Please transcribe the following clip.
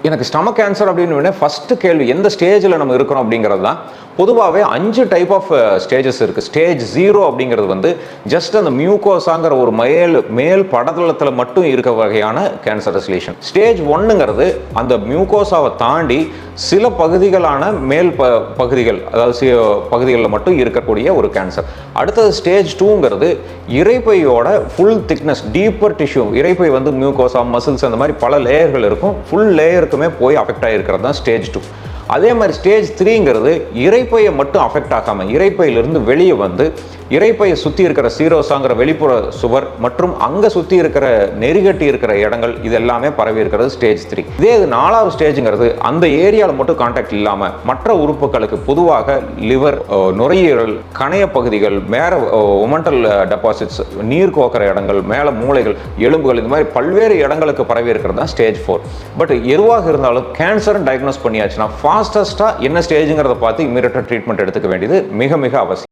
எனக்கு stomach cancer அப்படின்னு first கேள்வி எந்த ஸ்டேஜில் நம்ம இருக்கிறோம் அப்படிங்கிறது தான். பொதுவாகவே 5 டைப் ஆஃப் ஸ்டேஜஸ் இருக்குது. ஸ்டேஜ் 0 அப்படிங்கிறது வந்து ஜஸ்ட் அந்த மியூகோசாங்கிற ஒரு மேல் படலத்தில் மட்டும் இருக்க வகையான கேன்சரஸ் லீஷன். ஸ்டேஜ் 1ங்கிறது அந்த மியூகோசாவை தாண்டி சில பகுதிகளான மேல் பகுதிகள், அதாவது பகுதிகளில் மட்டும் இருக்கக்கூடிய ஒரு கேன்சர். அடுத்தது ஸ்டேஜ் 2ங்கிறது இரைப்பையோட ஃபுல் திக்னஸ், டீப்பர் டிஷ்யூ, இரைப்பை வந்து மியூகோசா, மசில்ஸ் அந்த மாதிரி பல லேயர்கள் இருக்கும், ஃபுல் லேயருக்குமே போய் அஃபெக்ட் ஆகிருக்கிறது தான் ஸ்டேஜ் 2. அதே மாதிரி ஸ்டேஜ் 3ங்கிறது இரைப்பையை மட்டும் அஃபெக்ட் ஆகாமல் இரைப்பையிலிருந்து வெளியே வந்து இரைப்பையை சுற்றி இருக்கிற சீரோசாங்கிற வெளிப்புற சுவர் மற்றும் அங்கே சுற்றி இருக்கிற நெறிகட்டி இருக்கிற இடங்கள் இது எல்லாமே பரவி இருக்கிறது ஸ்டேஜ் 3. இதே 4வது ஸ்டேஜுங்கிறது அந்த ஏரியாவில் மட்டும் கான்டாக்ட் இல்லாமல் மற்ற உறுப்புகளுக்கு, பொதுவாக லிவர், நுரையீரல், கணைய பகுதிகள், மேலே ஒமெண்டல் டெபாசிட்ஸ், நீர் கோக்கிற இடங்கள், மேலே மூளைகள், எலும்புகள், இந்த மாதிரி பல்வேறு இடங்களுக்கு பரவி இருக்கிறது தான் ஸ்டேஜ் 4. பட் எதுவாக இருந்தாலும் கேன்சர் டயக்னோஸ் பண்ணியாச்சுன்னா ஃபாஸ்டஸ்ட்டாக என்ன ஸ்டேஜுங்கிறத பார்த்து இமீடியட்டாக ட்ரீட்மெண்ட் எடுத்துக்க வேண்டியது மிக மிக அவசியம்.